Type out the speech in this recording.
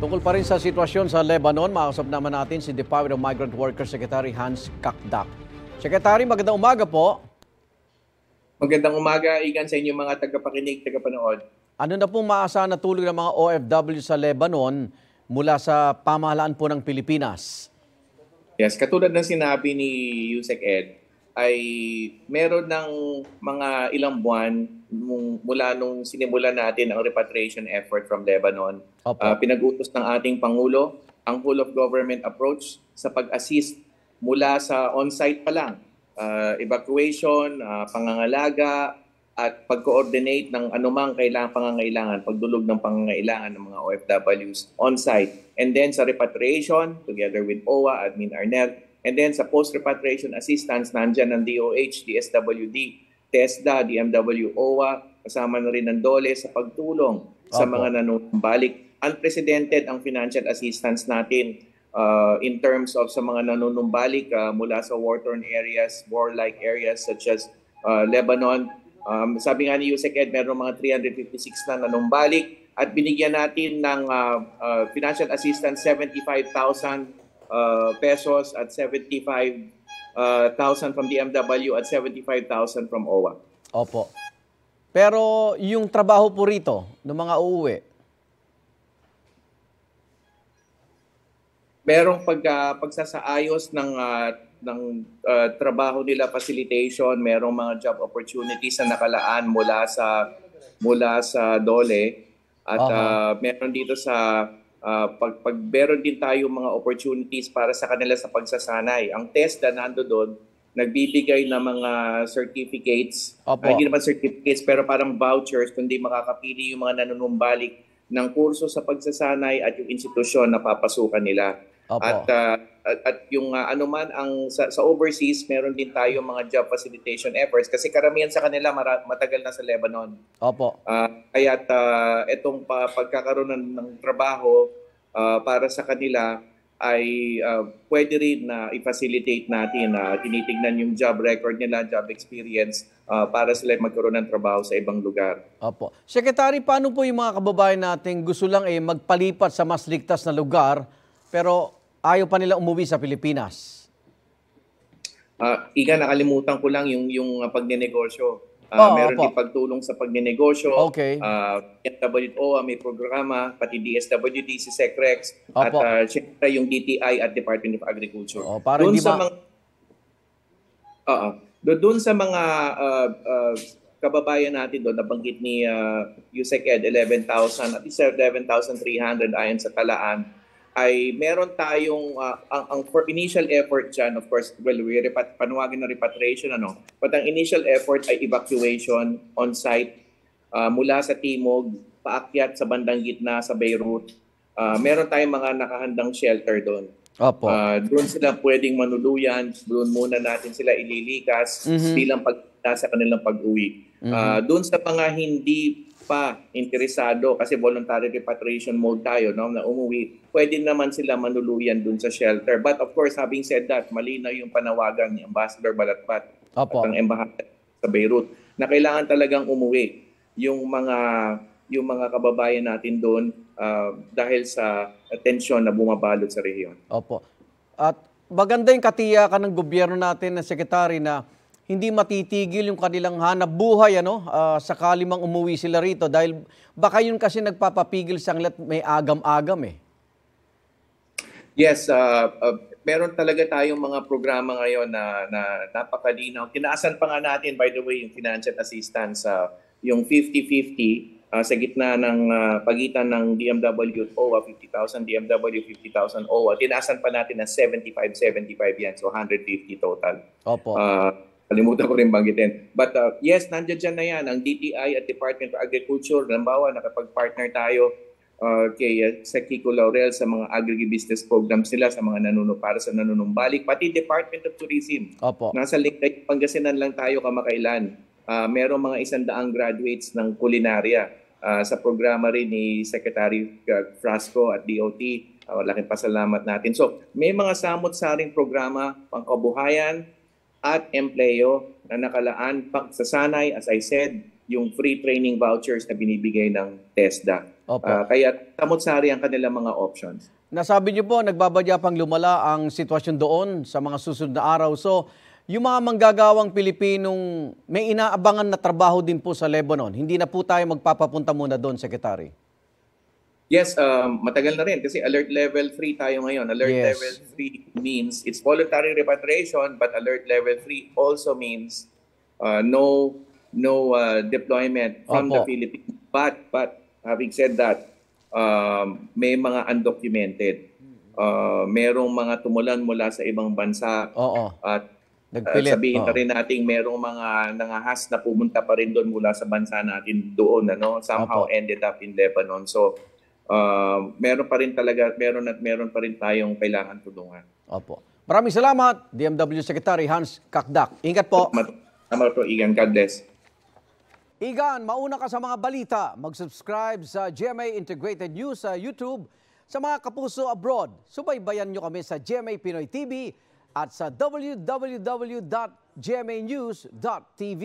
Tungkol pa rin sa sitwasyon sa Lebanon, makasap naman natin si Department of Migrant Workers Secretary Hans Kakdak. Secretary, magandang umaga po. Magandang umaga, Igan, sa inyong mga tagapakinig, tagapanood. Ano na pong maasahan na tulong ng mga OFW sa Lebanon mula sa pamahalaan po ng Pilipinas? Yes, katulad ng sinabi ni Yusek Ed, ay meron ng mga ilang buwan mula nung sinimulan natin ang repatriation effort from Lebanon. Pinag-utos ng ating Pangulo ang whole of government approach sa pag-assist mula sa on-site pa lang. Evacuation, pangangalaga, at pag-coordinate ng anumang pangangailangan, pagdulog ng pangangailangan ng mga OFWs on-site. And then sa repatriation, together with OWA, Admin Arnel, and then sa post-repatriation assistance, nandyan ng DOH, DSWD, TESDA, DMW, OWA, kasama na rin ng DOLE sa pagtulong sa mga nanunumbalik. Unprecedented ang financial assistance natin in terms of sa mga nanunumbalik mula sa war-torn areas, war-like areas such as Lebanon. Sabi nga ni Yusek Ed, meron mga 356 na nanumbalik at binigyan natin ng financial assistance 75,000 pesos at 75,000 from DMW at 75,000 from OWA. Opo. Pero yung trabaho po rito ng mga uuwi? Merong pagsasaayos ng trabaho nila, facilitation, merong mga job opportunities na nakalaan mula sa DOLE at meron dito sa pag meron din tayo mga opportunities para sa kanila sa pagsasanay. Ang TESDA nando doon, nagbibigay ng mga certificates, hindi naman certificates pero parang vouchers kundi makakapili yung mga nanunumbalik ng kurso sa pagsasanay at yung institusyon na papasukan nila. At yung anuman ang sa overseas, meron din tayo mga job facilitation efforts kasi karamihan sa kanila matagal na sa Lebanon. Kaya't itong pagkakaroon ng trabaho para sa kanila ay pwede rin na i-facilitate natin na tinitignan yung job record nila, job experience para sila magkaroon ng trabaho sa ibang lugar. Secretary, paano po yung mga kababayan natin gusto lang magpalipat sa mas ligtas na lugar pero ayaw pa nila umuwi sa Pilipinas? Iga, nakalimutan ko lang yung pagnenegosyo. Meron din pagtulong sa pagnenegosyo. DMW, may programa, pati DSWD, si SECREX, at syempre yung DTI at Department of Agriculture. Doon sa mga kababayan natin doon, nabanggit ni Yusek Ed, 11,000 at 11,300 ayon sa talaan, ay meron tayong ang initial effort dyan, of course, panuwagin na repatriation, but ang initial effort ay evacuation on-site mula sa Timog, paakyat sa bandang gitna sa Beirut. Meron tayong mga nakahandang shelter doon. Doon sila pwedeng manuluyan, doon muna natin sila ililikas bilang sa kanilang pag-uwi. Doon sa mga hindi pa interesado kasi voluntary repatriation mode tayo na umuwi, pwede naman sila manuluyan dun sa shelter. But of course, having said that, malinaw yung panawagan ni Ambassador Balatbat at ang embahada sa Beirut na kailangan talagang umuwi yung mga kababayan natin doon dahil sa tensyon na bumabalot sa rehiyon. At maganda yung katiyakan ng gobyerno natin na Secretary na hindi matitigil yung kanilang hanap buhay sakali mang umuwi sila rito dahil baka yun kasi nagpapapigil sanglat may agam-agam Yes, meron talaga tayong mga programa ngayon na napakalinaw. Tinaasan pa nga natin, by the way, yung financial assistance, yung 50-50 sa gitna ng pagitan ng DMW at OWA, 50,000 DMW, 50,000 OWA. Tinaasan pa natin na 75-75 yan, so 150 total. Kalimutan ko rin banggitin. But yes, nandiyan dyan na yan. Ang DTI at Department of Agriculture, halimbawa, nakapag-partner tayo sa Kiko Laurel sa mga agribusiness programs nila sa mga para sa nanunumbalik. Pati Department of Tourism. Nasa Leyte, Pangasinan lang tayo kamakailan. Merong mga 100 graduates ng kulinarya sa programa rin ni Secretary Frasco at DOT. Malaking pasalamat natin. So, may mga samot-saring programa, pangkabuhayan, at empleyo na nakalaan pagsasanay, as I said, yung free training vouchers na binibigay ng TESDA. Opo. Kaya tamot-sari ang kanilang mga options. Nasabi niyo po, nagbabadya pang lumala ang sitwasyon doon sa mga susunod na araw. So, yung mga manggagawang Pilipinong may inaabangan na trabaho din po sa Lebanon, hindi na po tayo magpapapunta muna doon, Secretary. Yes, matagal na rin kasi alert level 3 tayo ngayon. Alert Yes. level 3 means it's voluntary repatriation, but alert level 3 also means no deployment from the Opo. Philippines. But having said that, may mga undocumented. Merong mga tumulan mula sa ibang bansa. Oo. At Nagpilit. sabihin na Oo. rin nating merong mga nangahas na pumunta pa rin doon mula sa bansa natin doon, somehow Opo. ended up in Lebanon. So, meron pa rin talaga, meron pa rin tayong kailangan tulungan. Opo. Maraming salamat, DMW Secretary Hans Kakdak. Ingat po. Tama to, Igan. God bless. Igan, mauna ka sa mga balita. Mag-subscribe sa GMA Integrated News sa YouTube. Sa mga kapuso abroad, subaybayan nyo kami sa GMA Pinoy TV at sa www.gmanews.tv.